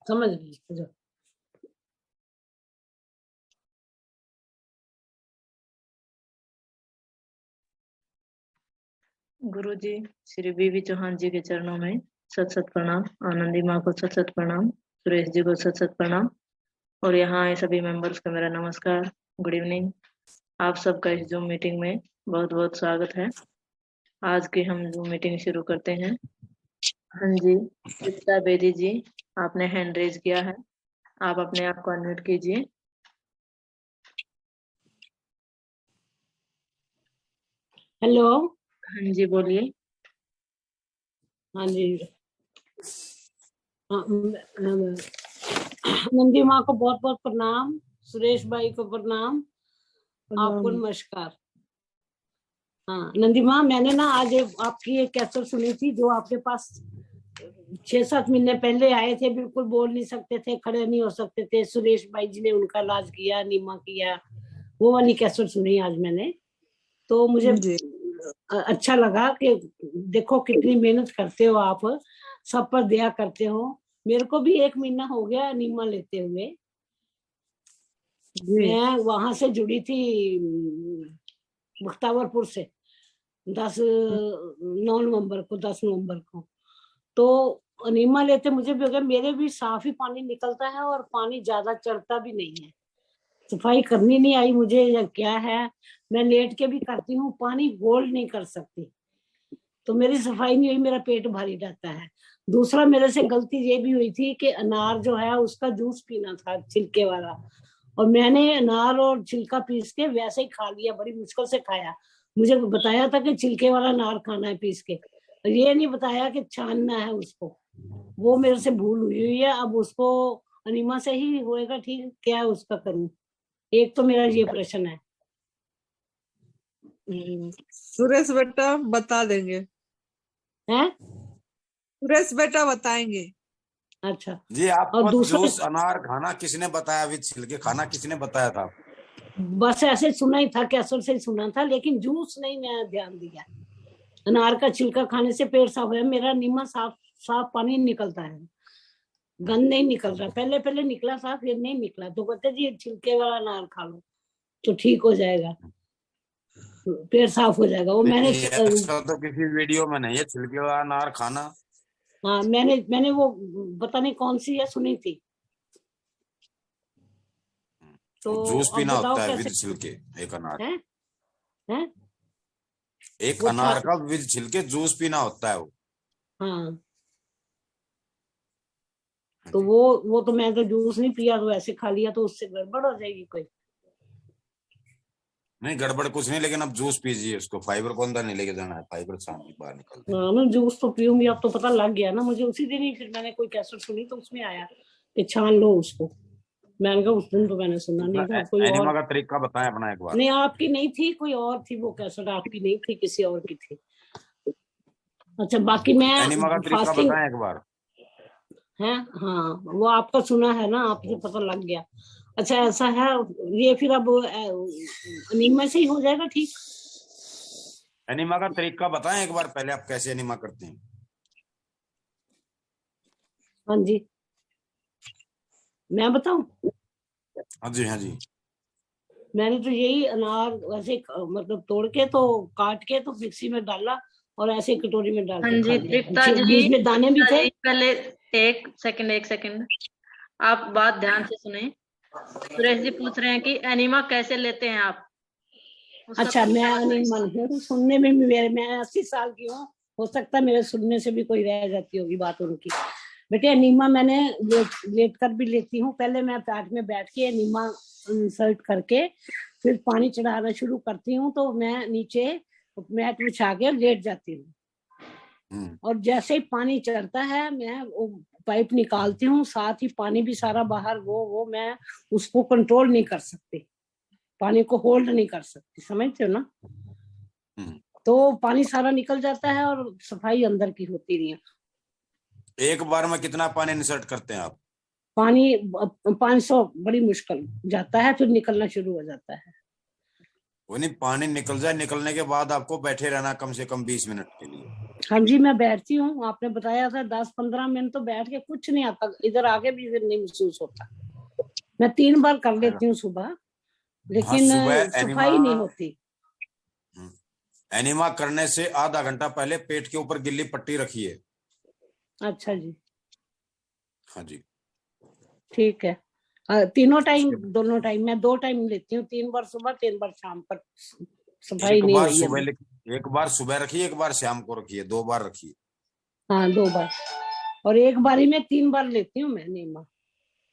समझ गई। गुरु जी श्री बीवी चौहान जी के चरणों में सत सत प्रणाम। आनंदी माँ को सत सत प्रणाम। सुरेश जी को सत सत प्रणाम। और यहाँ आए सभी मेंबर्स को मेरा नमस्कार, गुड इवनिंग। आप सबका इस जूम मीटिंग में बहुत बहुत स्वागत है। आज की हम जूम मीटिंग शुरू करते हैं। हाँ जी, तृप्ता बेदी जी, आपने हैंड रेज किया है, आप अपने आप को अनम्यूट कीजिए। हेलो। हाँ जी, बोलिए। हाँ जी, नंदी माँ को बहुत बहुत प्रणाम, सुरेश भाई को प्रणाम, आपको नमस्कार। हाँ नंदी माँ, मैंने ना आज आपकी एक कैसेट सुनी थी जो आपके पास 6-7 महीने पहले आए थे, बिल्कुल बोल नहीं सकते थे, खड़े नहीं हो सकते थे, सुरेश भाई जी ने उनका इलाज किया, नीमा किया, वो वाली कैसेट सुनी आज मैंने। तो मुझे अच्छा लगा कि देखो कितनी मेहनत करते हो आप, सब पर दया करते हो। मेरे को भी 1 महीना हो गया नीमा लेते हुए। मैं वहां से जुड़ी थी बख्तावरपुर से 9 नवंबर को। तो नीमा लेते मुझे भी हो गया, मेरे भी साफ ही पानी निकलता है और पानी ज्यादा चढ़ता भी नहीं है। सफाई करनी नहीं आई मुझे या क्या है, मैं लेट के भी करती हूँ, पानी होल्ड नहीं कर सकती, तो मेरी सफाई नहीं हुई, मेरा पेट भारी रहता है। दूसरा मेरे से गलती ये भी हुई थी कि अनार जो है उसका जूस पीना था छिलके वाला, और मैंने अनार और छिलका पीस के वैसे ही खा लिया, बड़ी मुश्किल से खाया। मुझे बताया था कि छिलके वाला अनार खाना है पीस के, ये नहीं बताया कि छानना है उसको। वो मेरे से भूल हुई है, अब उसको अनीमा से ही होएगा ठीक, क्या उसका करूं। एक तो मेरा ये प्रश्न है। सुरेश बेटा बता देंगे। हैं? सुरेश बेटा बताएंगे। अच्छा जी, और आपको दूसरा जूस अनार खाना किसने बताया, विद छिलके खाना किसने बताया था? बस ऐसे सुना ही था, कैसर से ही सुना था, लेकिन जूस नहीं मैं ध्यान दिया। अनार का छिलका खाने से पेट साफ है, मेरा नीमा साफ साफ पानी निकलता है, गंद नहीं निकल रहा। पहले पहले निकला था, फिर नहीं निकला, तो कहते जी छिलके वाला अनार खा लो तो ठीक हो जाएगा, पेट साफ हो जाएगा। वो मैंने ऐसा तो किसी वीडियो में नहीं है छिलके वाला अनार खाना। हाँ मैंने वो पता नहीं कौन सी है सुनी थी। तो जूस अब पीना बताओ होता है कैसे विद छिलके, एक अनार है? हैं? एक अनार का विद छिलके जूस पीना होता है वो। हाँ तो वो तो मैं तो जूस नहीं पिया, तो ऐसे खा लिया, तो उससे गड़बड़ हो जाएगी कोई? नहीं गड़बड़ कुछ नहीं, लेकिन अब जूस पीजिए, उसको फाइबर को अंदर नहीं लेके जाना है, फाइबर सामने बाहर निकलते हैं। हाँ मैं जूस तो पीऊंगी, अब तो पता लग गया ना मुझे उसी दिन ही। फिर मैंने कोई कैसेट सुनी तो उसमें आया कि छान लो उसको, मैंने कहा उस दिन तो मैंने सुना नहीं था, कोई एनिमा और का तरीका बताएं अपना एक बार। नहीं, आपकी नहीं थी, कोई और थी वो कैसेट, आपकी नहीं थी, किसी और की थी। अच्छा बाकी मैं एनिमा का तरीका फास्टिंग बताएं एक बार। है, हाँ वो आपका सुना है ना, आपको पता लग गया। अच्छा ऐसा है, ये फिर अब अनीमा से ही हो जाएगा ठीक? एनिमा का तरीका बताएं एक बार पहले, आप कैसे एनिमा करते हैं? हाँ जी मैं बताऊं? हाँ जी, हाँ जी। मैंने तो यही अनार वैसे मतलब तोड़ के तो काट के तो मिक्सी में डाला और ऐसे कटोरी में डाल हाँ के जी खा तृप्ता लिया, जी, बीच में दाने भी थे। पहले एक सेकंड आप बात ध्यान से सुने। सुरेश जी पूछ रहे हैं कि एनिमा कैसे लेते हैं आप, उसका अच्छा मैं तरीका नहीं बताइए। मानती, सुनने में भी मैं 80 साल की हूँ, हो सकता है मेरे सुनने से भी कोई रह जाती होगी बात उनकी। बेटे अनीमा मैंने लेट कर भी लेती हूँ, पहले मैं पार्ट में बैठ के अनीमा इंसर्ट करके फिर पानी चढ़ाना शुरू करती हूँ, तो मैं नीचे मैट बिछा के लेट जाती हूँ, और जैसे ही पानी चढ़ता है मैं वो पाइप निकालती हूँ, साथ ही पानी भी सारा बाहर, वो मैं उसको कंट्रोल नहीं कर सकती, पानी को होल्ड नहीं कर सकती, समझते हो ना? तो पानी सारा निकल जाता है और सफाई अंदर की होती नहीं है। एक बार में कितना पानी इंसर्ट करते हैं आप? पानी 500 बड़ी मुश्किल जाता है, फिर निकलना शुरू हो जाता है। वो नहीं, पानी निकल जाए, निकलने के बाद आपको बैठे रहना कम से कम 20 मिनट के लिए। हाँ जी, मैं बैठती हूँ, आपने बताया था 10-15 मिनट तो बैठ के कुछ नहीं आता, इधर आगे भी फिर नहीं महसूस होता। मैं 3 बार कर लेती हूँ सुबह, हाँ, लेकिन सुबह एनिमा, सफाई नहीं होती। एनिमा करने से आधा घंटा पहले पेट के ऊपर गिल्ली पट्टी रखिए। अच्छा जी, हाँ जी। ठीक है। तीनों टाइम, उसके दोनों टाइम, मैं 2 टाइम लेती हूँ, 3 बार सुबह 3 बार शाम पर। सफाई एक नहीं बार हुई सुबह अभी। एक बार सुबह रखिए, एक बार शाम को रखिए, 2 बार रखिए। हाँ, 2 बार, और एक बारी में 3 बार लेती हूँ मैं नीमा।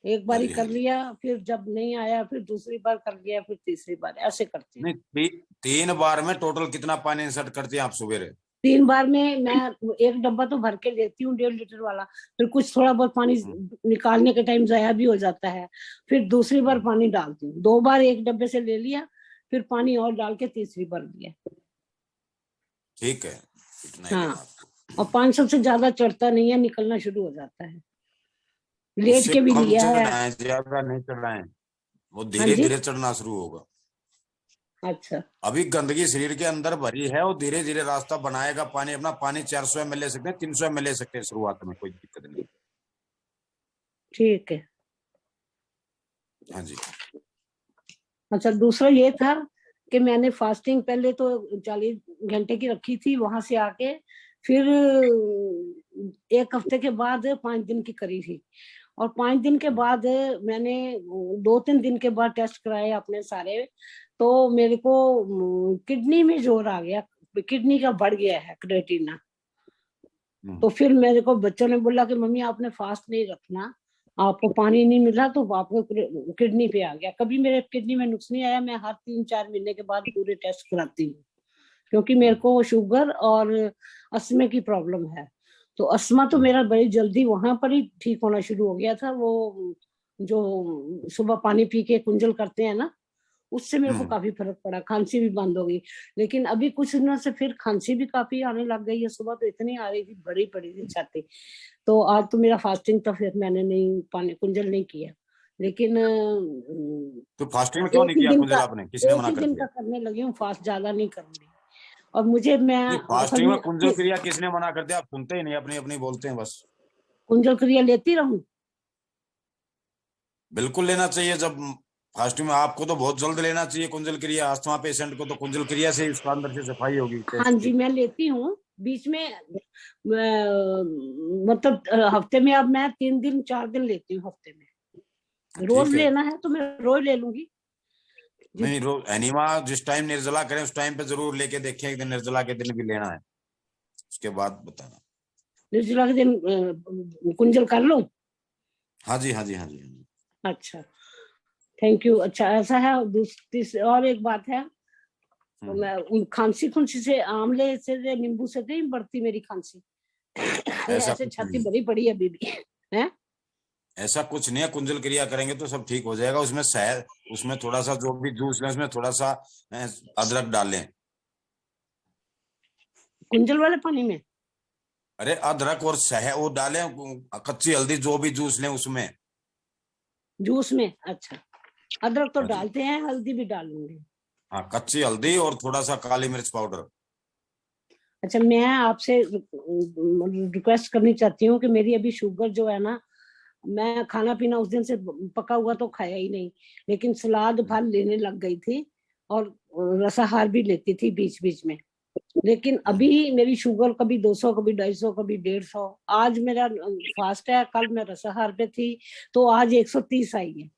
एक हाँ बारी जी, हाँ कर जी। लिया, फिर जब नहीं आया फिर दूसरी बार कर लिया, फिर तीसरी बार, ऐसे करती हूँ। नहीं, 3 बार में टोटल कितना पानी इंसर्ट करते हैं आप सवेरे? 3 बार में मैं एक डब्बा तो भर के लेती हूँ 1.5 लीटर वाला, फिर कुछ थोड़ा बहुत पानी निकालने के टाइम जाया भी हो जाता है, फिर दूसरी बार पानी डालती हूँ। 2 बार एक डब्बे से ले लिया, फिर पानी और डाल के तीसरी बार लिया। ठीक है, इतना ही लेना हाँ, आपको। और 500 से ज्यादा चढ़ता नहीं है, निकलना शुरू हो जाता है। लेट उससे के भी कम लिया है। चढ़ाएं, ज्यादा नहीं चढ़ाएं, वो हाँ धीरे जी, धीरे चढ़ना शुरू होगा। अच्छा, अभी गंदगी शरीर के अंदर भरी है, वो धीरे धीरे रास्ता बनाएगा। पानी अपना, पानी 400 ml ले सकते हैं, 300 ml ले सकते हैं शुरुआत में, कोई दिक्कत नहीं। ठीक है। हाँ जी। अच्छा, दूसरा ये था कि मैंने फास्टिंग पहले तो 40 घंटे की रखी थी, वहां से आके फिर 1 हफ्ते के बाद 5 दिन की करी थी, और 5 दिन के बाद मैंने 2-3 दिन के बाद टेस्ट कराए अपने सारे, तो मेरे को किडनी में जोर आ गया, किडनी का बढ़ गया है क्रिएटिनिन। तो फिर मेरे को बच्चों ने बोला कि मम्मी आपने फास्ट नहीं रखना, आपको पानी नहीं मिला तो आपको किडनी पे आ गया। कभी मेरे किडनी में नुक्स नहीं आया, मैं हर 3-4 महीने के बाद पूरे टेस्ट कराती हूँ, क्योंकि मेरे को शुगर और अस्थमा की प्रॉब्लम है। तो अस्थमा तो मेरा बड़ी जल्दी वहां पर ही ठीक होना शुरू हो गया था। वो जो सुबह पानी पी के कुंजल करते हैं ना, उससे मेरे को काफी फर्क पड़ा, खांसी भी बंद हो गई। लेकिन अभी कुछ दिनों से फिर खांसी भी काफी आने लग गई है, सुबह तो इतनी आ रही थी, बड़ी पड़ी थी छाती। तो आज तो मेरा फास्टिंग था, फिर मैंने नहीं पानी कुंजल नहीं किया, लेकिन तो फास्टिंग में क्यों नहीं किया कुंजल आपने, किसने एक मना ही कर दिन दिया? का करने लगी हूँ, फास्ट ज्यादा नहीं करूंगी। और मुझे, मैं नहीं, असल फास्टिंग में में कुंजल क्रिया किसने मना कर दिया? आप सुनते ही नहीं, अपनी अपनी बोलते हैं बस। कुंजल क्रिया लेती रहूं? बिल्कुल लेना चाहिए। जब फास्टिंग में, आपको तो बहुत जल्द लेना चाहिए कुंजल क्रिया। अस्थमा पेशेंट को तो कुंजल क्रिया से इसका अंदर से सफाई होगी हाँ टेस्ट जी, की। मैं लेती हूँ बीच में, मतलब हफ्ते में अब मैं 3 दिन 4 दिन लेती हूँ हफ्ते में। रोज ठीक है। लेना है तो मैं रोज ले लूंगी। नहीं, एनिमा जिस टाइम निर्जला करें उस टाइम पे जरूर लेके देखें, एक दिन निर्जला के दिन भी लेना है, उसके बाद बताना। निर्जला के दिन कुंजल कर लूं? हाँ जी, हाँ जी, हाँ जी, हाँ जी। अच्छा, थैंक यू। अच्छा, ऐसा है। दूसरी और एक बात है, तो मैं खांसी खुंसी से, आंवले से, नींबू से नहीं बढ़ती मेरी खांसी। ऐसा ऐसे कुछ छाती नहीं, भरी पड़ी है अभी भी है। ऐसा कुछ नहीं है। कुंजल क्रिया करेंगे तो सब ठीक हो जाएगा। उसमें शहद, उसमें थोड़ा सा जो भी जूस लें, उसमें थोड़ा सा अदरक डालें। कुंजल वाले पानी में? अरे अदरक और शहद वो डालें, कच्ची हल्दी, जो भी जूस लें उसमें। जूस में? अच्छा, अदरक तो हाँ जी। डालते हैं, हल्दी भी डाल लूंगी। हाँ, कच्ची हल्दी और थोड़ा सा काली मिर्च पाउडर। अच्छा, मैं आपसे रिक्वेस्ट करनी चाहती हूँ कि मेरी अभी शुगर जो है ना, मैं खाना पीना उस दिन से पका हुआ तो खाया ही नहीं, लेकिन सलाद फल लेने लग गई थी, और रसाहार भी लेती थी बीच बीच में। लेकिन अभी मेरी शुगर कभी 200, कभी 250, कभी 150। आज मेरा फास्ट है, कल मैं रसाहार पे थी, तो आज 130 आई है।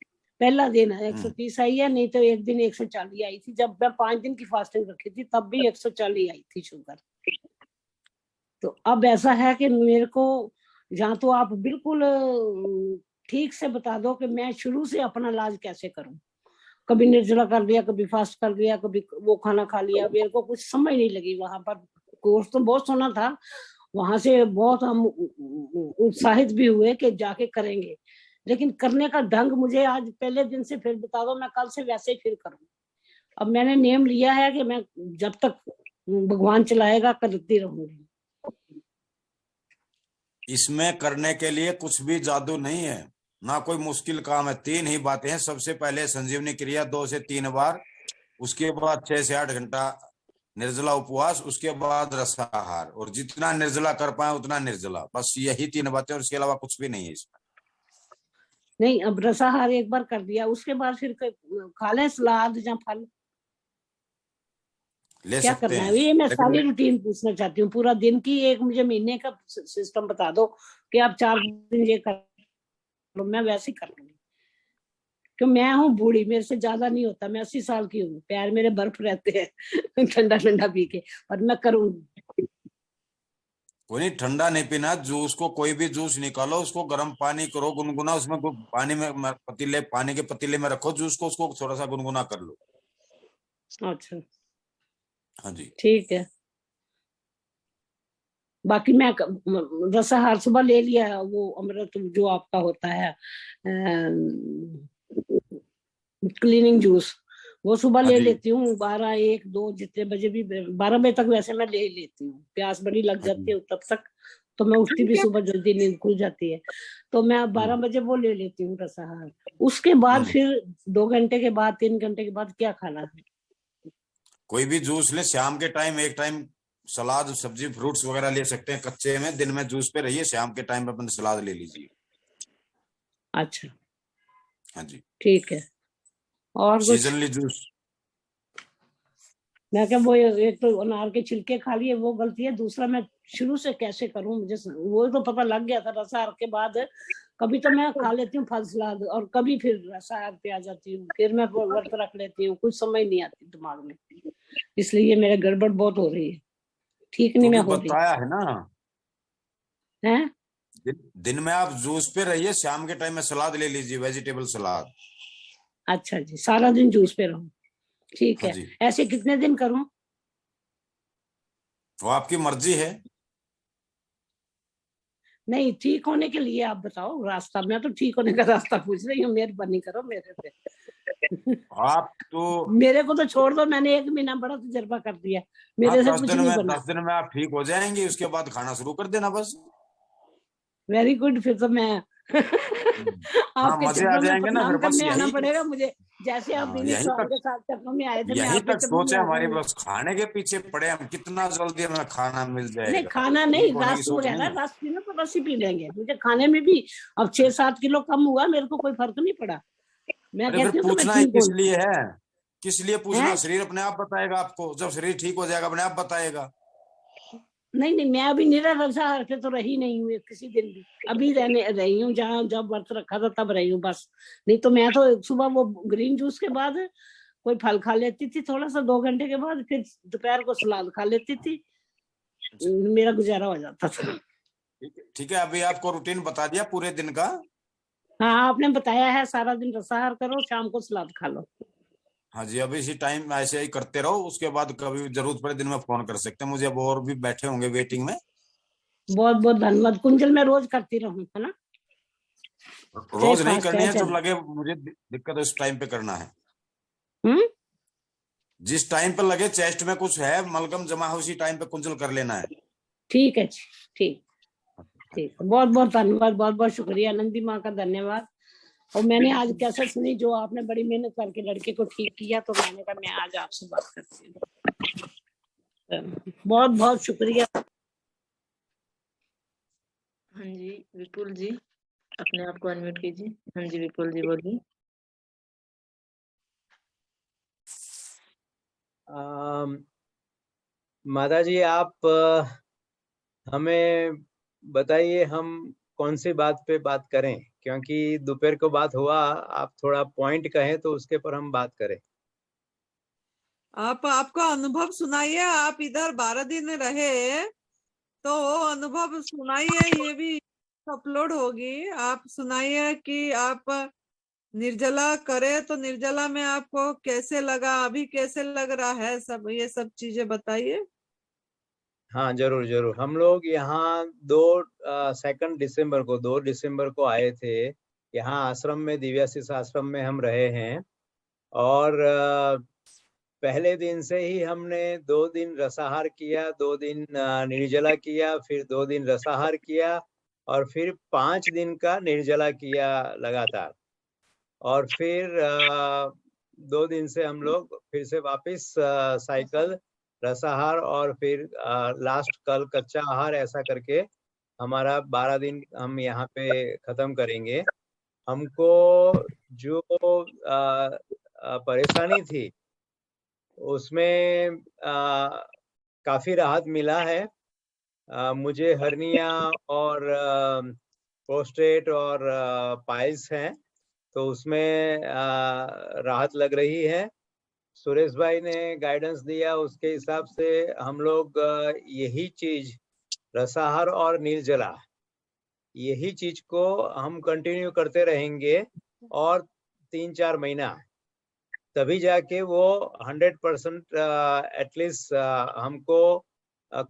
पहला दिन है 130 आई है, नहीं तो एक दिन 140 आई थी। जब मैं 5 दिन की फास्टिंग रखी थी तब भी 140 आई थी शुगर। तो अब ऐसा है कि मेरे को, जहाँ तो आप बिल्कुल ठीक से बता दो कि मैं शुरू से अपना इलाज कैसे करूं। कभी निर्जला कर लिया, कभी फास्ट कर लिया, कभी वो खाना खा लिया, मेरे को कुछ समझ नहीं लगी। वहां पर कोर्स तो बहुत सोना था, वहां से बहुत हम उत्साहित भी हुए कि जाके करेंगे, लेकिन करने का ढंग मुझे आज पहले दिन से फिर बता दो, मैं कल से वैसे ही फिर करूँ। अब मैंने नेम लिया है कि मैं जब तक भगवान चलाएगा करती रहूंगी। इसमें करने के लिए कुछ भी जादू नहीं है, ना कोई मुश्किल काम है। 3 ही बातें हैं। सबसे पहले संजीवनी क्रिया 2 से 3 बार, उसके बाद 6 से 8 घंटा निर्जला उपवास, उसके बाद रसाहार, और जितना निर्जला कर पाए उतना निर्जला, बस यही 3 बातें, और इसके अलावा कुछ भी नहीं है इसमें। नहीं, अब रसाहार एक बार कर दिया, उसके बाद फिर खा लें सलाद या फल, ले क्या सकते करना हैं, है? ये मैं सारी लेकिन रूटीन पूछना चाहती हूँ, पूरा दिन की एक मुझे महीने का सिस्टम बता दो कि आप 4 दिन ये कर लो, मैं वैसे ही कर लूंगी। क्यों, मैं हूँ बूढ़ी, मेरे से ज्यादा नहीं होता, मैं 80 साल की हूँ, पैर मेरे बर्फ रहते हैं ठंडा ठंडा पी के, और मैं करूंगी। कोई नहीं, ठंडा नहीं पीना, जूस को कोई भी जूस निकालो, उसको गर्म पानी करो गुनगुना, उसमें पानी में पतीले, पानी के पतीले में रखो जूस को, उसको थोड़ा सा गुनगुना कर लो। अच्छा, हाँ जी, ठीक है। बाकी मैं रसाहार सुबह ले लिया, वो अमृत जो आपका होता है क्लीनिंग जूस, वो सुबह हाँ ले जी, लेती हूँ, 12, 1, 2 जितने बजे भी, 12 बजे तक वैसे मैं ले लेती हूँ, प्यास बड़ी लग हाँ जाती जी। है तब तक, तो मैं उठती भी सुबह जल्दी, नींद खुल जाती है, तो मैं 12 हम्म, बजे वो ले लेती हूँ रसाहार। उसके बाद हम्म। फिर 2 घंटे के बाद, 3 घंटे के बाद क्या खाना है? कोई भी जूस ले, शाम के टाइम एक टाइम सलाद, सब्जी, फ्रूट्स वगैरह ले सकते हैं कच्चे में, दिन में जूस पे रहिए, शाम के टाइम पे अपन सलाद ले लीजिए। अच्छा, हाँ जी, ठीक है। और कुछ? Seasonally juice. मैं क्या, वो एक तो अनार के छिलके खा लिए, वो गलती है, दूसरा मैं शुरू से कैसे करूं, मुझे वो तो पता लग गया था रसाहार के बाद। कभी तो मैं खा लेती हूँ फल सलाद, और कभी फिर रसाहार पे आ जाती हूँ, फिर मैं व्रत रख लेती हूँ, कुछ समझ नहीं आती दिमाग में, इसलिए मेरे गड़बड़ बहुत हो रही है, ठीक नहीं तो मैं भी हो रही बताया है ना, है। दिन में आप जूस पे रहिए, शाम के टाइम में सलाद ले लीजिए, वेजिटेबल सलाद। अच्छा जी, सारा दिन जूस पे रहूं, ठीक हाँ है। जी, ऐसे कितने दिन करूं? वो आपकी मर्जी है। नहीं, ठीक होने के लिए आप बताओ रास्ता, मैं तो ठीक होने का रास्ता पूछ रही हूँ, मेहरबानी करो मेरे पे आप तो मेरे को तो छोड़ दो, मैंने 1 महीना बड़ा तजर्बा कर दिया, हाँ, मेरे से कुछ नहीं बना। 10 दिन में आप ठीक हो जाएंगे, उसके बाद खाना शुरू कर देना बस। वेरी गुड, फिर तो मैं हाँ, आपके मजे आ चरणों में जाएंगे ना फिर, प्रणाम बस करने आना यही। पड़ेगा मुझे, जैसे आप हाँ, दिलीप सवाल के साथ चरणों में आए थे, मैं यही आपके तक चरणों सोच में है आ हमारी, जाऊंगी। बस खाने के पीछे पड़े हम, कितना जल्दी हमें खाना मिल नहीं, जाएगा, खाना ठीक नहीं, होने की रस सोच है ना, नहीं है। रस पीना तो रस ही पी लेंगे, मुझे खाने में भी अब 6-7 किलो कम हुआ, मेरे को कोई फर्क नहीं पड़ा, मैं अरे फिर कहती हूँ कि मैं पूछना ही ठीक किस हूँ। लिए है, किस लिए पूछना, है, शरीर अपने आप बताएगा आपको, जब शरीर ठीक हो जाएगा अपने आप बताएगा। नहीं नहीं, मैं अभी निराहार पे तो रही नहीं हूँ किसी दिन भी, अभी रहने रही हूँ जहाँ जब व्रत रखा था तब रही हूँ बस, नहीं तो मैं तो सुबह वो ग्रीन जूस के बाद कोई फल खा लेती थी थोड़ा सा, 2 घंटे के बाद फिर दोपहर को सलाद खा लेती थी, मेरा गुजारा हो जाता था। ठीक है, अभी आपको रूटीन बता दिया पूरे दिन का। हाँ, आपने बताया है सारा दिन रसाहार करो, शाम को सलाद खा लो। हाँ जी, अभी इसी टाइम ऐसे ही करते रहो, उसके बाद कभी जरूरत पड़े दिन में फोन कर सकते हैं मुझे, अब और भी बैठे होंगे वेटिंग में। बहुत बहुत धन्यवाद कुंजल, मैं रोज करती रहूं, है ना, चाहे रोज नहीं फास्ट करनी है है, जब चाहे। लगे मुझे दिक्कत है उस टाइम पे करना है, हम्म, जिस टाइम पे लगे चेस्ट में कुछ है, मलगम जमा हो, उसी टाइम पे कुंजल कर लेना है। ठीक है जी, ठीक, हाँ ठीक, जी, बहुत बहुत धन्यवाद, बहुत बहुत शुक्रिया नंदी माँ का, धन्यवाद। और मैंने आज कैसे सुनी, जो आपने बड़ी मेहनत करके लड़के को ठीक किया, तो मैंने कहा मैं आज आपसे बात करती हूँ, बहुत बहुत शुक्रिया। हाँ जी, विपुल जी, अपने आप को अनम्यूट कीजिए। हाँ जी, विपुल जी बोलिए। माता जी, आप हमें बताइए हम कौन सी बात पे बात करें, क्योंकि दोपहर को बात हुआ, आप थोड़ा पॉइंट कहें तो उसके पर हम बात करें। आप आपका अनुभव सुनाइए, आप इधर 12 दिन रहे तो अनुभव सुनाइए, ये भी अपलोड होगी, आप सुनाइए कि आप निर्जला करे तो निर्जला में आपको कैसे लगा, अभी कैसे लग रहा है, सब ये सब चीजें बताइए। हाँ, जरूर जरूर। हम लोग यहाँ 2 दिसंबर को आए थे यहाँ आश्रम में, दिव्याशीष आश्रम में हम रहे हैं, और पहले दिन से ही हमने 2 दिन रसाहार किया, 2 दिन निर्जला किया, फिर 2 दिन रसाहार किया, और फिर 5 दिन का निर्जला किया लगातार, और फिर 2 दिन से हम लोग फिर से वापस साइकिल रसाहार और फिर लास्ट कल कच्चा आहार, ऐसा करके हमारा 12 दिन हम यहाँ पे खत्म करेंगे। हमको जो परेशानी थी उसमें काफी राहत मिला है। मुझे हर्निया और प्रोस्टेट और पाइल्स हैं, तो उसमें राहत लग रही है। सुरेश भाई ने गाइडेंस दिया, उसके हिसाब से हम लोग यही चीज रसाहार और निर्जला, यही चीज को हम कंटिन्यू करते रहेंगे और 3-4 महीना, तभी जाके वो 100% एटलीस्ट हमको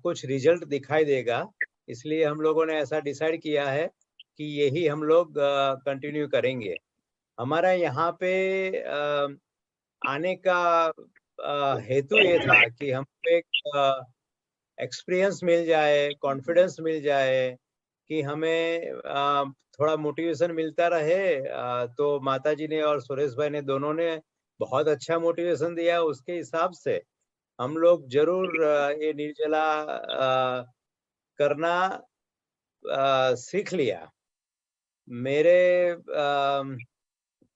कुछ रिजल्ट दिखाई देगा। इसलिए हम लोगों ने ऐसा डिसाइड किया है कि यही हम लोग कंटिन्यू करेंगे। हमारा यहाँ पे आने का हेतु ये था कि हमको एक एक्सपीरियंस मिल जाए, कॉन्फिडेंस मिल जाए, कि हमें थोड़ा मोटिवेशन मिलता रहे। तो माताजी ने और सुरेश भाई ने दोनों ने बहुत अच्छा मोटिवेशन दिया। उसके हिसाब से हम लोग जरूर ये निर्जला करना सीख लिया।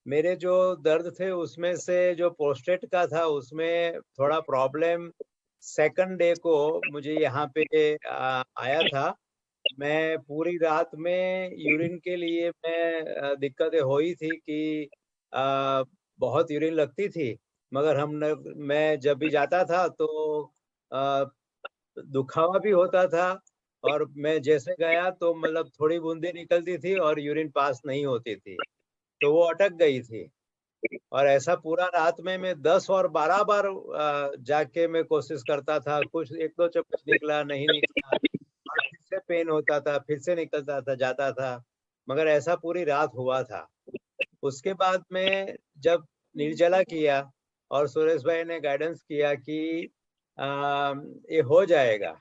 मेरे जो दर्द थे उसमें से जो प्रोस्टेट का था उसमें थोड़ा प्रॉब्लम सेकंड डे को मुझे यहाँ पे आया था। मैं पूरी रात में यूरिन के लिए मैं दिक्कतें हुई थी कि बहुत यूरिन लगती थी, मगर मैं जब भी जाता था तो दुखावा भी होता था, और मैं जैसे गया तो मतलब थोड़ी बूंदे निकलती थी और यूरिन पास नहीं होती थी, तो वो अटक गई थी। और ऐसा पूरा रात में मैं 10 और 12 बार जाके मैं कोशिश करता था, कुछ 1-2 चम्मच निकला, नहीं निकला, और फिर से पेन होता था, फिर से निकलता था, जाता था, मगर ऐसा पूरी रात हुआ था। उसके बाद में जब निर्जला किया और सुरेश भाई ने गाइडेंस किया कि ये हो जाएगा,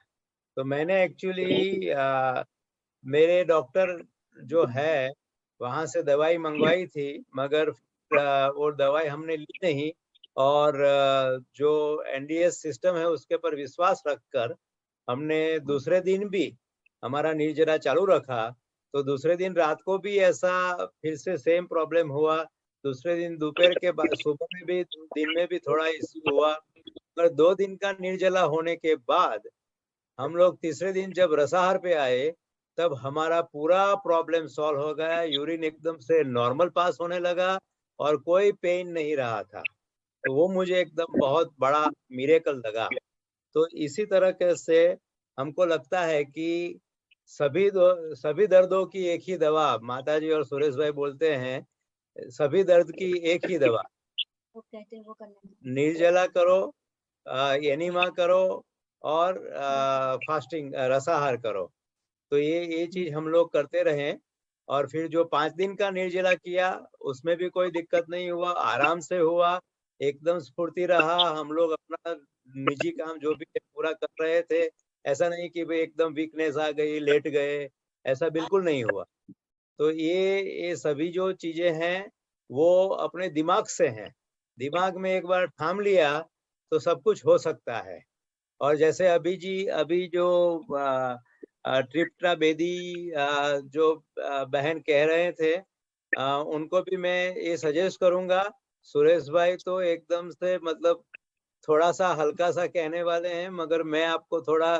तो मैंने एक्चुअली मेरे डॉक्टर जो है वहां से दवाई मंगवाई थी, मगर वो दवाई हमने ली नहीं, और जो एनडीएस सिस्टम है उसके पर विश्वास रखकर हमने दूसरे दिन भी हमारा निर्जला चालू रखा। तो दूसरे दिन रात को भी ऐसा फिर से सेम प्रॉब्लम हुआ, दूसरे दिन दोपहर के बाद सुबह में भी, दिन में भी थोड़ा इश्यू हुआ। पर 2 दिन का निर्जला होने के बाद हम लोग तीसरे दिन जब रसाहार पे आए, तब हमारा पूरा प्रॉब्लम सॉल्व हो गया। यूरिन एकदम से नॉर्मल पास होने लगा और कोई पेन नहीं रहा था। तो वो मुझे एकदम बहुत बड़ा मिरेकल लगा। तो इसी तरह से हमको लगता है कि सभी दर्दों की एक ही दवा, माताजी और सुरेश भाई बोलते हैं, सभी दर्द की एक ही दवा, वो कहते हैं वो करने निर्जला करो, एनीमा करो, और फास्टिंग रसाहार करो। तो ये चीज हम लोग करते रहें। और फिर जो 5 दिन का निर्जला किया उसमें भी कोई दिक्कत नहीं हुआ, आराम से हुआ, एकदम स्फूर्ति रहा। हम लोग अपना निजी काम जो भी पूरा कर रहे थे, ऐसा नहीं कि भाई एकदम वीकनेस आ गई, लेट गए, ऐसा बिल्कुल नहीं हुआ। तो ये सभी जो चीजें हैं वो अपने दिमाग से हैं। दिमाग में एक बार ठान लिया तो सब कुछ हो सकता है। और जैसे अभी जो ट्रिप्टा बेदी जो बहन कह रहे थे, उनको भी मैं ये सजेस्ट करूंगा। सुरेश भाई तो एकदम से मतलब थोड़ा सा हल्का सा कहने वाले हैं, मगर मैं आपको थोड़ा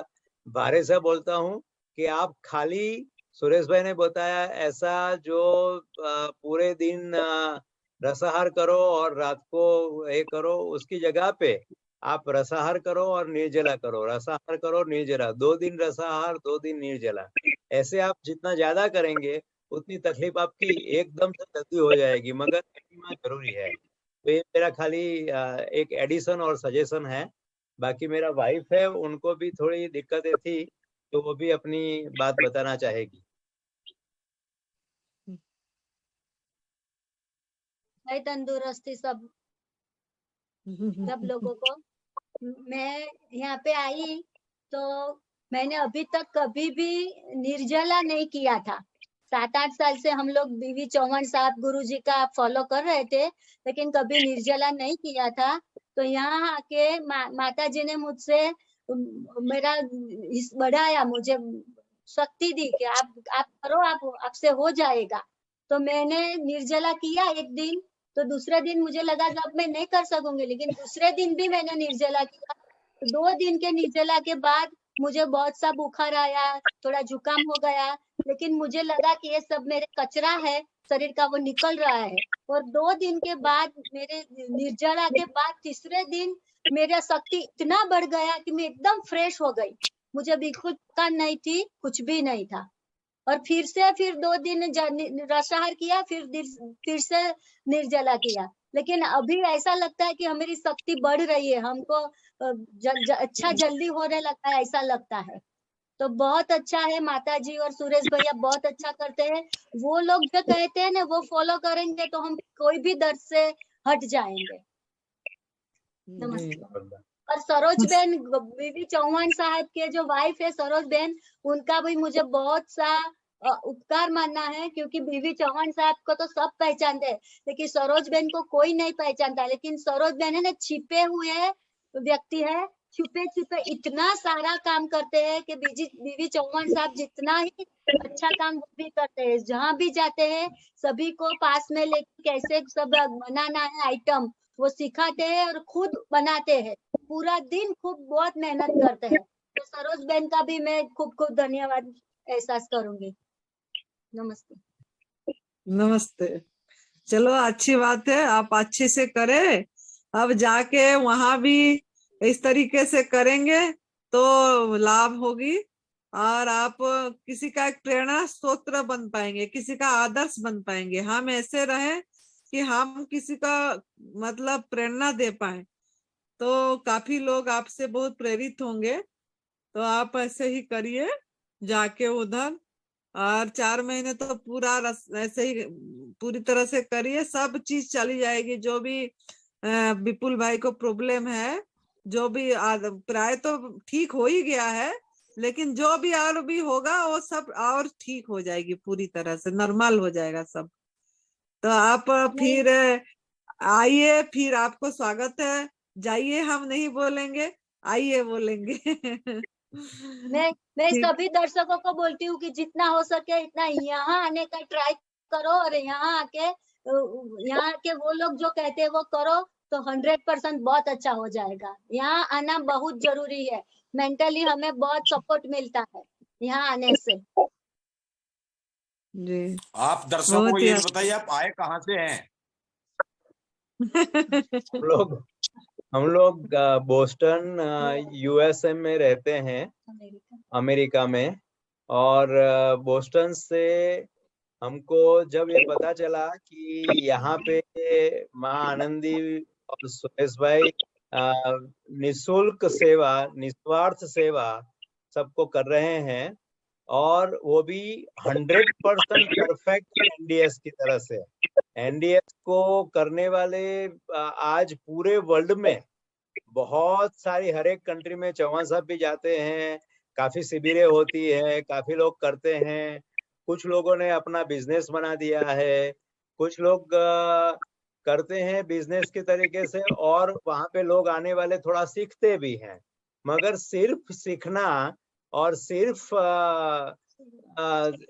भारे से बोलता हूँ कि आप खाली, सुरेश भाई ने बताया ऐसा, जो पूरे दिन रसाहार करो और रात को ये करो, उसकी जगह पे आप रसाहार करो और निर्जला करो, रसाहार करो, निर्जला, 2 दिन रसाहार, 2 दिन निर्जला। ऐसे आप जितना ज्यादा करेंगे उतनी तकलीफ आपकी एकदम से जल्दी हो जाएगी, मगर जरूरी है। तो ये मेरा खाली एक एडिशन और सजेशन है। बाकी मेरा वाइफ है, उनको भी थोड़ी दिक्कतें थी, तो वो भी अपनी बात बताना चाहेगी। तंदुरुस्ती सब लोगों को। मैं यहाँ पे आई तो मैंने अभी तक कभी भी निर्जला नहीं किया था। 7-8 साल से हम लोग बीवी चौहान साहब गुरुजी का फॉलो कर रहे थे, लेकिन कभी निर्जला नहीं किया था। तो यहाँ आके माता जी ने मुझसे मेरा बढ़ाया, मुझे शक्ति दी कि आप करो, आपसे हो जाएगा। तो मैंने निर्जला किया एक दिन, तो दूसरे दिन मुझे लगा कि अब मैं नहीं कर सकूंगी, लेकिन दूसरे दिन भी मैंने निर्जला किया। 2 दिन के निर्जला के बाद मुझे बहुत सा बुखार आया, थोड़ा जुकाम हो गया, लेकिन मुझे लगा कि ये सब मेरे कचरा है शरीर का, वो निकल रहा है। और 2 दिन के बाद, मेरे निर्जला के बाद तीसरे दिन मेरा शक्ति इतना बढ़ गया कि मैं एकदम फ्रेश हो गई। मुझे बिल्कुल थकान नहीं थी, कुछ भी नहीं था। और फिर 2 दिन रसाहार किया, फिर से निर्जला किया। लेकिन अभी ऐसा लगता है कि हमारी शक्ति बढ़ रही है, हमको अच्छा जल्दी होने लगता है, ऐसा लगता है। तो बहुत अच्छा है, माता जी और सुरेश भैया बहुत अच्छा करते हैं। वो लोग जो कहते हैं ना, वो फॉलो करेंगे तो हम कोई भी दर्द से हट जाएंगे। नमस्ते। और सरोज बेन, बीवी चौहान साहब के जो वाइफ है सरोज बेन, उनका भी मुझे बहुत सा उपकार मानना है, क्योंकि बीवी चौहान साहब को तो सब पहचानते हैं, लेकिन सरोज बेन को कोई नहीं पहचानता। लेकिन सरोज बेन है ना, छिपे हुए व्यक्ति है, छुपे इतना सारा काम करते हैं कि बीवी चौहान साहब जितना ही अच्छा काम वो भी करते हैं। जहाँ भी जाते हैं सभी को पास में लेके कैसे सब बनाना है आइटम, वो सिखाते हैं और खुद बनाते हैं। पूरा दिन खूब बहुत मेहनत करते हैं। तो सरोज बेन का भी मैं खूब धन्यवाद एहसास करूंगी। नमस्ते। नमस्ते। चलो अच्छी बात है, आप अच्छे से करें। अब जाके वहां भी इस तरीके से करेंगे तो लाभ होगी, और आप किसी का एक प्रेरणा स्रोत बन पाएंगे, किसी का आदर्श बन पाएंगे। हम ऐसे रहे कि हम किसी का मतलब प्रेरणा दे पाए, तो काफी लोग आपसे बहुत प्रेरित होंगे। तो आप ऐसे ही करिए जाके उधर, और 4 महीने तो पूरा ऐसे ही पूरी तरह से करिए, सब चीज चली जाएगी। जो भी विपुल भाई को प्रॉब्लम है, जो भी प्राय तो ठीक हो ही गया है, लेकिन जो भी और भी होगा वो सब और ठीक हो जाएगी, पूरी तरह से नॉर्मल हो जाएगा सब। तो आप फिर आइए, फिर आपको स्वागत है। जाइए हम नहीं बोलेंगे, आइए बोलेंगे। मैं सभी दर्शकों को बोलती हूँ कि जितना हो सके इतना यहाँ आने का ट्राई करो, और यहाँ आके वो लोग जो कहते हैं वो करो, तो 100% बहुत अच्छा हो जाएगा। यहाँ आना बहुत जरूरी है, मेंटली हमें बहुत सपोर्ट मिलता है यहाँ आने से। जी, आप दर्शकों को बहुत ये ही बताइए, आप आए कहाँ से हैं? हम लोग बोस्टन यूएसए में रहते हैं, अमेरिका में। और बोस्टन से हमको जब ये पता चला कि यहाँ पे माँ आनंदी और सुरेश भाई निःशुल्क सेवा, निस्वार्थ सेवा सबको कर रहे हैं, और वो भी 100% परफेक्ट एनडीएस की तरह से। एनडीएस को करने वाले आज पूरे वर्ल्ड में बहुत सारी, हर एक कंट्री में चौहान साहब भी जाते हैं, काफी शिविरें होती है, काफी लोग करते हैं। कुछ लोगों ने अपना बिजनेस बना दिया है, कुछ लोग करते हैं बिजनेस के तरीके से, और वहां पे लोग आने वाले थोड़ा सीखते भी हैं। मगर सिर्फ सीखना और सिर्फ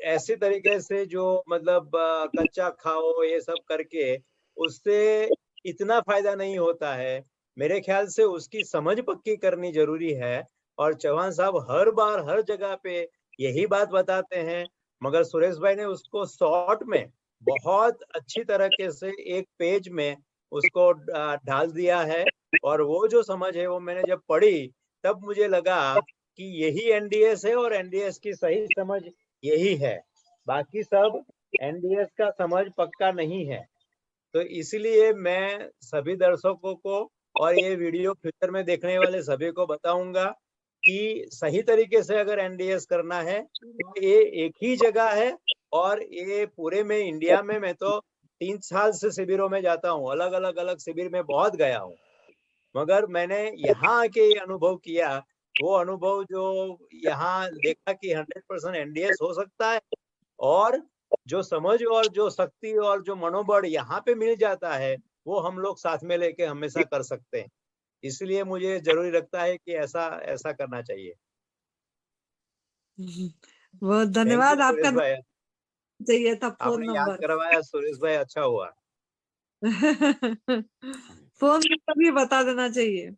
ऐसे तरीके से जो मतलब कच्चा खाओ ये सब करके, उससे इतना फायदा नहीं होता है। मेरे ख्याल से उसकी समझ पक्की करनी जरूरी है, और चौहान साहब हर बार हर जगह पे यही बात बताते हैं। मगर सुरेश भाई ने उसको शॉर्ट में बहुत अच्छी तरीके से एक पेज में उसको डाल दिया है। और वो जो समझ है वो मैंने जब पढ़ी तब मुझे लगा कि यही एनडीएस है, और एनडीएस की सही समझ यही है। बाकी सब एनडीएस का समझ पक्का नहीं है। तो इसलिए मैं सभी दर्शकों को और ये वीडियो फ्यूचर में देखने वाले सभी को बताऊंगा कि सही तरीके से अगर एनडीएस करना है तो ये एक ही जगह है। और ये पूरे में इंडिया में मैं तो 3 साल से शिविरों में जाता हूँ, अलग अलग शिविर में बहुत गया हूँ। मगर मैंने यहाँ आके ये अनुभव किया, वो अनुभव जो यहाँ देखा कि 100% एनडीएस हो सकता है, और जो समझ और जो शक्ति और जो मनोबल यहाँ पे मिल जाता है वो हम लोग साथ में लेके हमेशा कर सकते हैं। इसलिए मुझे जरूरी लगता है कि ऐसा ऐसा करना चाहिए। बहुत थैंक यू धन्यवाद। सुरेश आपका भाई, चाहिए था फोन आपने याद नंबर। करवाया सुरेश भाई, अच्छा हुआ। फोन नंबर भी बता देना चाहिए।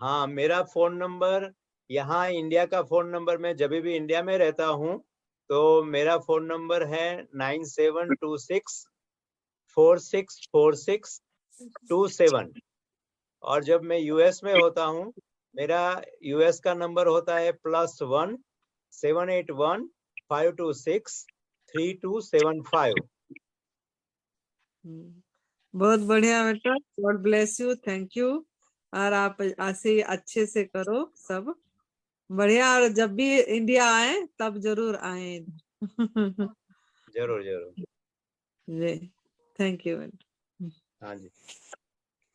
हाँ, मेरा फोन नंबर, यहाँ इंडिया का फोन नंबर, मैं जब भी इंडिया में रहता हूँ तो मेरा फोन नंबर है 9726464627। और जब मैं यूएस में होता हूँ, मेरा यूएस का नंबर होता है +1 781 526 3275। बहुत बढ़िया बेटा, God bless you, thank you. और आप ऐसे ही अच्छे से करो सब बढ़िया। और जब भी इंडिया आए तब जरूर आए। जरूर जरूर। जी, थैंक यू बेटा। हाँ जी।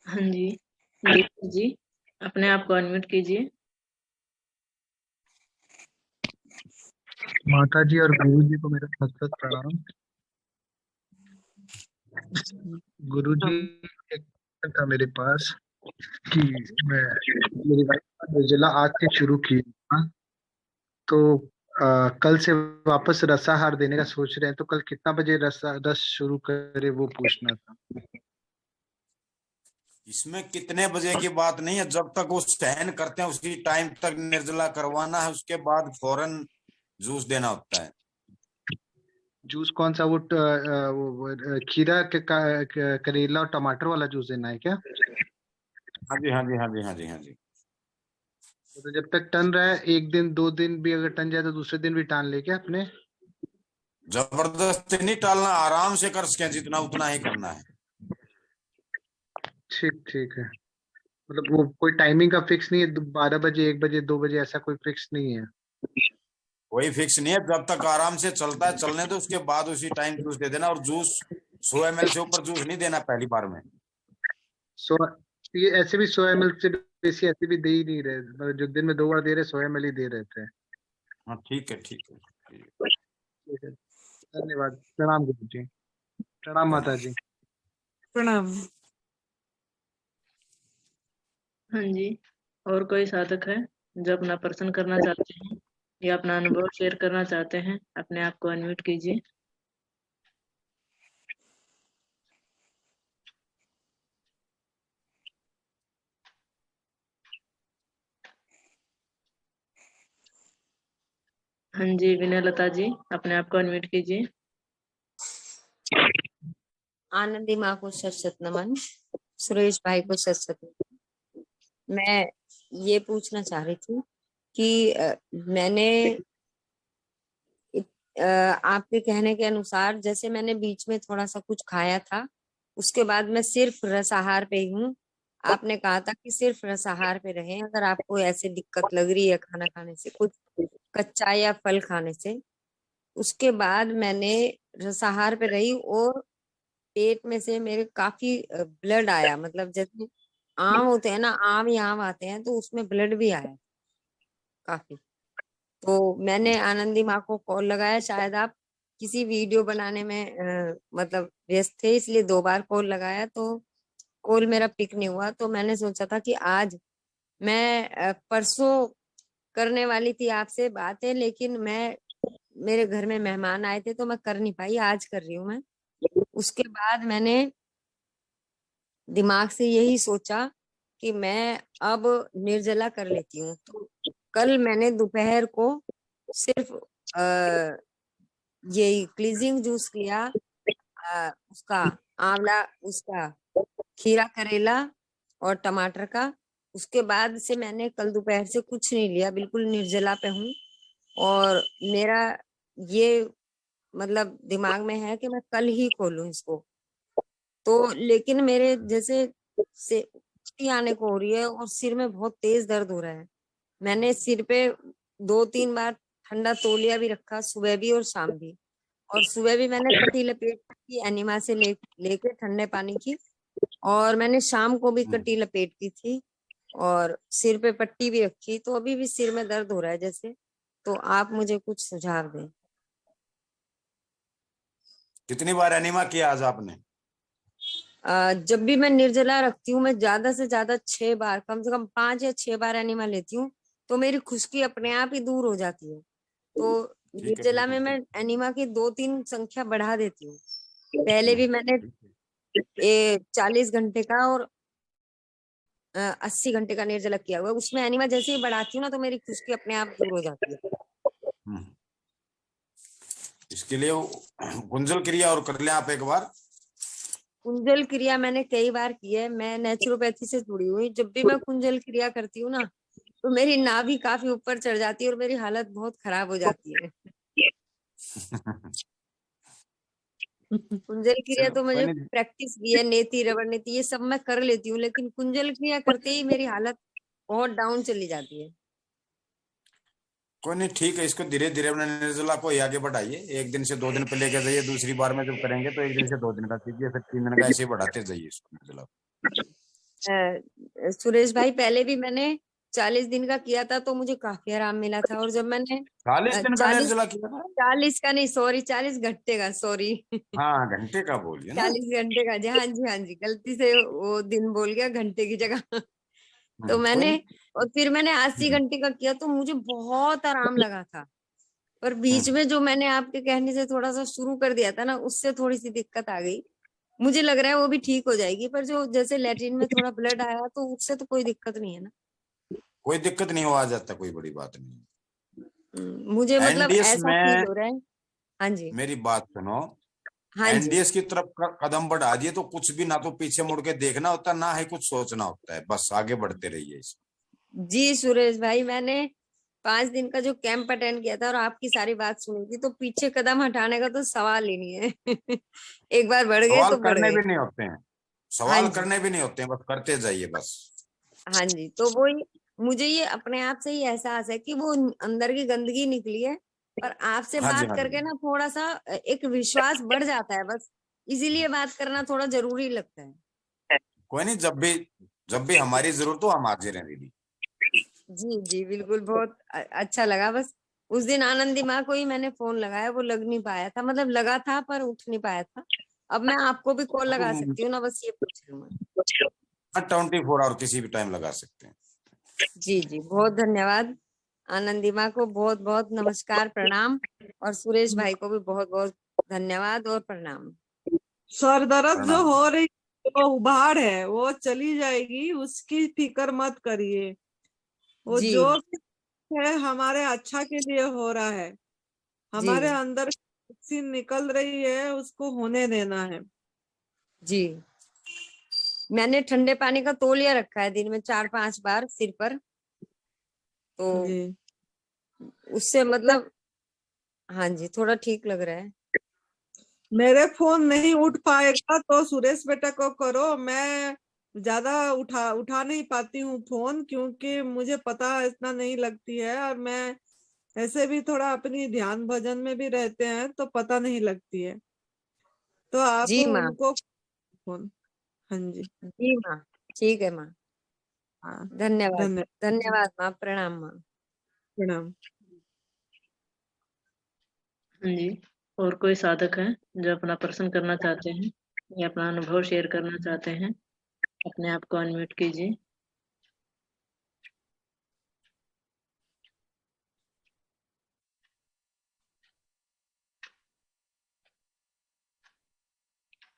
हाँ जी, दीपक जी अपने आप को अनम्यूट कीजिए। माता जी और गुरु जी को मेरा सत सत प्रणाम। गुरु जी, एक प्रश्न था मेरे पास कि मेरी वाइफ निर्जला आज से शुरू की था, तो कल से वापस रसाहार देने का सोच रहे हैं, तो कल कितना बजे रस शुरू करे वो पूछना था। इसमें कितने बजे की बात नहीं है, जब तक वो सहन करते हैं उसी टाइम तक निर्जला करवाना है, उसके बाद फौरन जूस देना होता है। जूस कौन सा? वो खीरा करेला और टमाटर वाला जूस देना है क्या? हाँ जी हाँ जी हाँ जी हाँ जी हाँ जी। तो जब तक टन रहा है, एक दिन 2 दिन भी अगर टन जाए तो दूसरे दिन भी टान ले क्या अपने? जबरदस्ती नहीं टालना, आराम से कर सके जितना उतना ही करना है। ठीक ठीक है। मतलब वो कोई टाइमिंग का फिक्स नहीं है, 12 बजे 1 बजे 2 बजे ऐसा कोई फिक्स नहीं है? कोई फिक्स नहीं है, जब तक आराम से चलता है चलने दो, उसके बाद उसी टाइम जूस दे देना। और जूस 100 ml से ऊपर जूस नहीं देना पहली बार में। सो ये ऐसे भी 100 ml से बेसी ऐसे भी दे ही नहीं रहे, मतलब जो दिन में 2 बार दे रहे 100 ml ही दे रहे थे। हाँ ठीक है ठीक है। ठीक है, धन्यवाद। प्रणाम गुरु जी। प्रणाम माता जी। प्रणाम। हाँ जी, और कोई साधक है जो अपना प्रश्न करना चाहते हैं या अपना अनुभव शेयर करना चाहते हैं? अपने आप को अनम्यूट कीजिए। हाँ जी, विनय लता जी अपने आप को अनम्यूट कीजिए। आनंदी माँ को सत सत नमन, सुरेश भाई को सत सत नमन। मैं ये पूछना चाह रही थी कि मैंने आपके कहने के अनुसार, जैसे मैंने बीच में थोड़ा सा कुछ खाया था, उसके बाद मैं सिर्फ रसाहार पे ही हूँ। आपने कहा था कि सिर्फ रसाहार पे रहें, अगर आपको ऐसे दिक्कत लग रही है खाना खाने से, कुछ कच्चा या फल खाने से। उसके बाद मैंने रसाहार पे रही और पेट में से मेरे काफी ब्लड आया, मतलब जैसे आम होते हैं ना, आम यहाँ आते हैं, तो उसमें ब्लड भी आया काफी। तो मैंने आनंदी माँ को कॉल लगाया, शायद आप किसी वीडियो बनाने में मतलब व्यस्त थे, इसलिए 2 बार कॉल लगाया, तो कॉल मेरा पिक नहीं हुआ। तो मैंने सोचा था कि आज मैं परसों करने वाली थी आपसे बातें, लेकिन मेरे घर में मेहमान आए थे तो मैं कर नहीं पाई, आज कर रही हूँ मैं। उसके बाद मैंने दिमाग से यही सोचा कि मैं अब निर्जला कर लेती हूँ। तो कल मैंने दोपहर को सिर्फ यही क्लीजिंग जूस लिया, उसका आंवला, उसका खीरा करेला और टमाटर का। उसके बाद से मैंने कल दोपहर से कुछ नहीं लिया, बिल्कुल निर्जला पे हूँ। और मेरा ये मतलब दिमाग में है कि मैं कल ही खोलूं इसको। तो लेकिन मेरे जैसे से उल्टी आने को हो रही है और सिर में बहुत तेज दर्द हो रहा है। मैंने सिर पे 2-3 बार ठंडा तौलिया भी रखा, सुबह भी और शाम भी। और सुबह भी मैंने कटी लपेट की एनिमा से लेके ठंडे पानी की, और मैंने शाम को भी कटी लपेट की थी और सिर पे पट्टी भी रखी। तो अभी भी सिर में दर्द हो रहा है जैसे। तो आप मुझे कुछ सुझाव दें। कितनी बार एनिमा किया आज आपने? जब भी मैं निर्जला रखती हूँ, मैं ज्यादा से ज्यादा 6 बार, कम से कम 5 या 6 बार एनिमा लेती हूँ, तो मेरी खुश्की अपने आप ही दूर हो जाती है। तो ठीक है, निर्जला में बिल्कुल मैं ठीक एनिमा की 2-3 संख्या बढ़ा देती हूँ। पहले भी मैंने ठीक है। 40 घंटे का और 80 घंटे का निर्जला किया हुआ है। उसमें एनिमा जैसे ही बढ़ाती हूँ ना, तो मेरी खुश्की अपने आप दूर हो जाती है। हम्म। इसके लिए गुंजल क्रिया और कर लें आप एक बार। कुंजल क्रिया मैंने कई बार की है। मैं नेचुरोपैथी से जुड़ी हुई। जब भी मैं कुंजल क्रिया करती हूँ ना, तो मेरी नाभि काफी ऊपर चढ़ जाती है और मेरी हालत बहुत खराब हो जाती है। कुंजल क्रिया चलो तो कोई मुझे नहीं, प्रैक्टिस भी है, नेति रबड़ नेति ये सब मैं कर लेती हूँ, लेकिन कुंजल क्रिया करते ही मेरी हालत बहुत डाउन चली जाती है। कोई नहीं, ठीक है। इसको धीरे धीरे अपने निर्जला को ही आगे बढ़ाइए। 1 दिन से 2 दिन पे लेके जाइए। दूसरी बार में जब करेंगे तो 1 दिन से 2 दिन का कीजिए, फिर 3 दिन का, ऐसे ही बढ़ाते जाइए इसको निर्जला को। सुरेश भाई, पहले भी मैंने 40 दिन का किया था तो मुझे काफी आराम मिला था। और जब मैंने 40 दिन का 40 निर्जला किया था? 40 का नहीं, सॉरी, 40 घंटे का, सॉरी। हाँ, घंटे का बोलिए ना। 40 घंटे का जी, हाँ जी, हाँ जी, गलती से वो दिन बोल गया घंटे की जगह। तो कोई मैंने, नहीं। और फिर मैंने 80 घंटे का किया तो मुझे बहुत आराम लगा था। पर बीच में जो मैंने आपके कहने से थोड़ा सा शुरू कर दिया था ना, उससे थोड़ी सी दिक्कत आ गई। मुझे लग रहा है वो भी ठीक हो जाएगी, पर जो जैसे लैट्रिन में थोड़ा ब्लड आया तो उससे तो कोई दिक्कत नहीं है ना। कोई दिक्कत नहीं हो, आ जाता, कोई बड़ी बात नहीं। मुझे मतलब एनडीएस ऐसा फील में हो रहा है। हाँ जी, मेरी बात सुनो। हाँ जी, एनडीएस की तरफ कदम बढ़ा दिए तो कुछ भी ना तो पीछे मुड़ के देखना होता, ना ही कुछ सोचना होता है, बस आगे बढ़ते रहिए इसमें। जी सुरेश भाई, मैंने 5 दिन का जो कैंप अटेंड किया था और आपकी सारी बात सुनी थी, तो पीछे कदम हटाने का तो सवाल ही नहीं है। एक बार बढ़ गए सवाल तो बढ़ करने गए। भी नहीं होते हैं, हाँ सवाल जी, करने भी नहीं होते हैं, बस करते जाइए बस। हाँ जी, तो वही मुझे ये अपने आप से ही एहसास है कि वो अंदर की गंदगी निकली है। पर आपसे हाँ जी, बात हाँ करके जी। ना थोड़ा सा एक विश्वास बढ़ जाता है, बस इसीलिए बात करना थोड़ा जरूरी लगता है। कोई नहीं, जब भी हमारी जरूरत हो हम हाजिर हैं दीदी। जी जी, बिल्कुल, बहुत अच्छा लगा। बस उस दिन आनंदी माँ को ही मैंने फोन लगाया, वो लग नहीं पाया था, मतलब लगा था पर उठ नहीं पाया था। अब मैं आपको भी कॉल लगा सकती हूँ ना, बस ये पूछ रही हूँ मैं। 24 आवर किसी भी टाइम लगा सकते हैं। जी जी, बहुत धन्यवाद। आनंदी माँ को बहुत बहुत नमस्कार, प्रणाम। और सुरेश भाई को भी बहुत बहुत धन्यवाद और प्रणाम। सर दर्द जो प्रणाम। हो रही, वो उभार है, वो चली जाएगी, उसकी फिक्र मत करिए। वो जी जो भी है हमारे अच्छा के लिए हो रहा है। जी हमारे अंदर वैक्सीन निकल रही है, उसको होने देना है। जी, मैंने ठंडे पानी का तौलिया रखा है दिन में 4-5 बार सिर पर, तो जी, उससे मतलब, हाँ जी, थोड़ा ठीक लग रहा है। मेरे फोन नहीं उठ पाएगा तो सुरेश बेटा को करो। मैं ज्यादा उठा नहीं पाती हूँ फोन, क्योंकि मुझे पता इतना नहीं लगती है, और मैं ऐसे भी थोड़ा अपनी ध्यान भजन में भी रहते हैं तो पता नहीं लगती है। तो आप जी माँ, उनको फोन। हाँ जी, जी माँ, ठीक है माँ। हाँ, धन्यवाद, धन्यवाद, धन्यवाद माँ, प्रणाम माँ। प्रणाम। हाँ जी। और कोई साधक है जो अपना प्रश्न करना चाहते हैं या अपना अनुभव शेयर करना चाहते हैं? अपने आप को अनम्यूट कीजिए।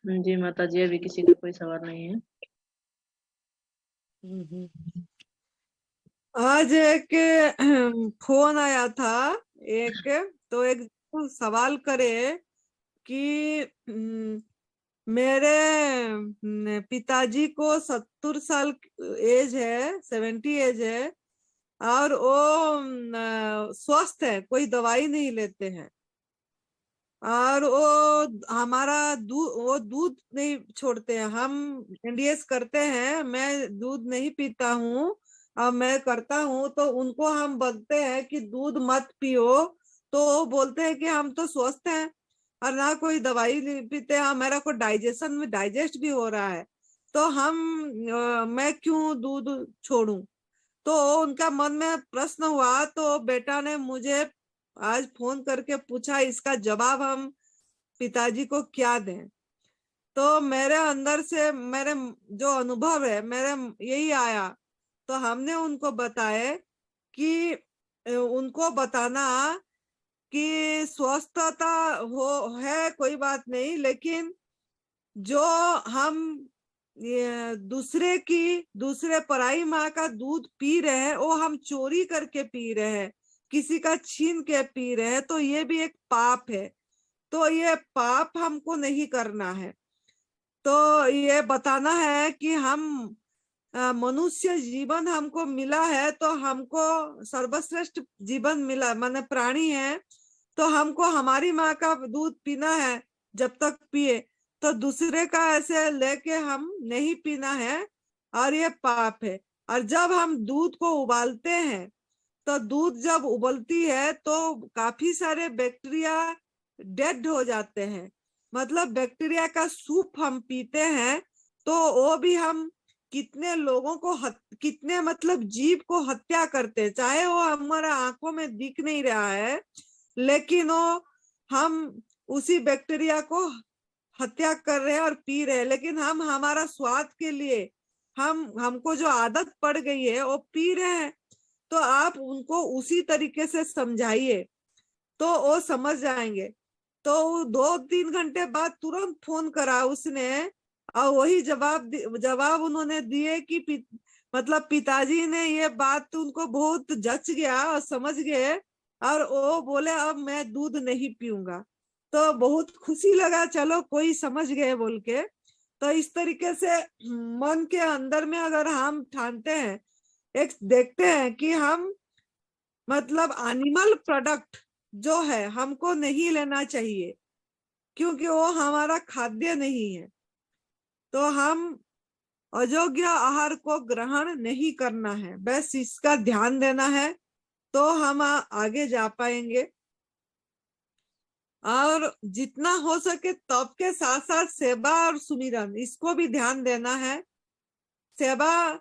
हाँ जी माता जी, अभी किसी का कोई सवाल नहीं है। आज एक फोन आया था, एक तो एक सवाल करे कि मेरे पिताजी को 70 साल एज है, 70 एज है, और वो स्वस्थ है, कोई दवाई नहीं लेते हैं, और वो हमारा वो दूध नहीं छोड़ते हैं। हम एनडीएस करते हैं, मैं दूध नहीं पीता हूँ, और मैं करता हूँ तो उनको हम बोलते हैं कि दूध मत पियो, तो वो बोलते हैं कि हम तो स्वस्थ हैं और ना कोई दवाई पीते हैं, मेरा को डाइजेशन में डाइजेस्ट भी हो रहा है, तो मैं क्यों दूध छोड़ूं। तो उनका मन में प्रश्न हुआ, तो बेटा ने मुझे आज फोन करके पूछा, इसका जवाब हम पिताजी को क्या दें। तो मेरे अंदर से मेरे जो अनुभव है मेरे यही आया, तो हमने उनको बताया कि उनको बताना कि स्वस्थता हो है कोई बात नहीं, लेकिन जो हम ये दूसरे पराई माँ का दूध पी रहे हैं, वो हम चोरी करके पी रहे हैं, किसी का छीन के पी रहे हैं, तो ये भी एक पाप है। तो ये पाप हमको नहीं करना है। तो ये बताना है कि हम मनुष्य जीवन हमको मिला है, तो हमको सर्वश्रेष्ठ जीवन मिला, माने प्राणी है, तो हमको हमारी माँ का दूध पीना है, जब तक पिए, तो दूसरे का ऐसे लेके हम नहीं पीना है, और ये पाप है। और जब हम दूध को उबालते हैं, तो दूध जब उबलती है तो काफी सारे बैक्टीरिया डेड हो जाते हैं, मतलब बैक्टीरिया का सूप हम पीते हैं, तो वो भी हम कितने लोगों को कितने मतलब जीव को हत्या करते हैं, चाहे वो हमारा आंखों में दिख नहीं रहा है, लेकिन वो हम उसी बैक्टीरिया को हत्या कर रहे हैं और पी रहे हैं। लेकिन हम हमारा स्वाद के लिए हमको जो आदत पड़ गई है वो पी रहे हैं। तो आप उनको उसी तरीके से समझाइए, तो वो समझ जाएंगे। तो 2-3 घंटे बाद तुरंत फोन करा उसने, और वही जवाब उन्होंने दिए कि मतलब पिताजी ने ये बात उनको बहुत जच गया और समझ गए, और वो बोले अब मैं दूध नहीं पीऊंगा। तो बहुत खुशी लगा, चलो कोई समझ गए बोल के। तो इस तरीके से मन के अंदर में अगर हम ठानते हैं, एक देखते हैं कि हम मतलब एनिमल प्रोडक्ट जो है हमको नहीं लेना चाहिए, क्योंकि वो हमारा खाद्य नहीं है, तो हम अयोग्य आहार को ग्रहण नहीं करना है, बस इसका ध्यान देना है, तो हम आगे जा पाएंगे। और जितना हो सके तप के साथ साथ सेवा और सुमिरन, इसको भी ध्यान देना है। सेवा,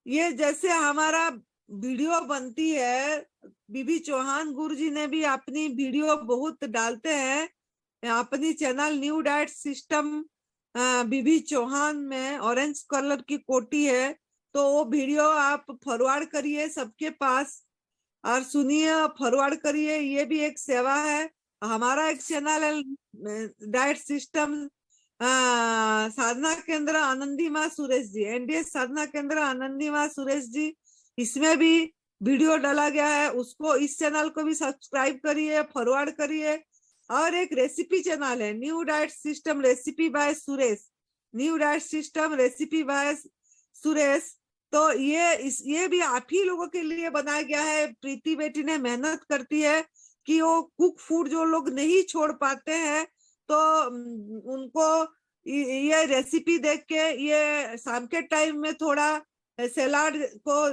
ये जैसे हमारा वीडियो बनती है, बीबी चौहान गुरुजी ने भी अपनी वीडियो बहुत डालते हैं, अपनी चैनल न्यू डाइट सिस्टम बीबी चौहान में ऑरेंज कलर की कोटी है, तो वो वीडियो आप फॉरवर्ड करिए सबके पास और सुनिए, फॉरवर्ड करिए, ये भी एक सेवा है। हमारा एक चैनल है डाइट सिस्टम साधना केंद्र आनंदी माँ सुरेश जी, एनडीएस साधना केंद्र आनंदी माँ सुरेश जी, इसमें भी वीडियो डाला गया है, उसको इस चैनल को भी सब्सक्राइब करिए, फॉरवर्ड करिए। और एक रेसिपी चैनल है new diet system recipe by Suresh, new diet system recipe by Suresh, तो ये भी आप ही लोगों के लिए बनाया गया है। प्रीति बेटी ने मेहनत करती है कि वो कुक फूड जो लोग नहीं छोड़ पाते हैं, तो उनको ये रेसिपी देख के ये शाम के टाइम में थोड़ा सलाद को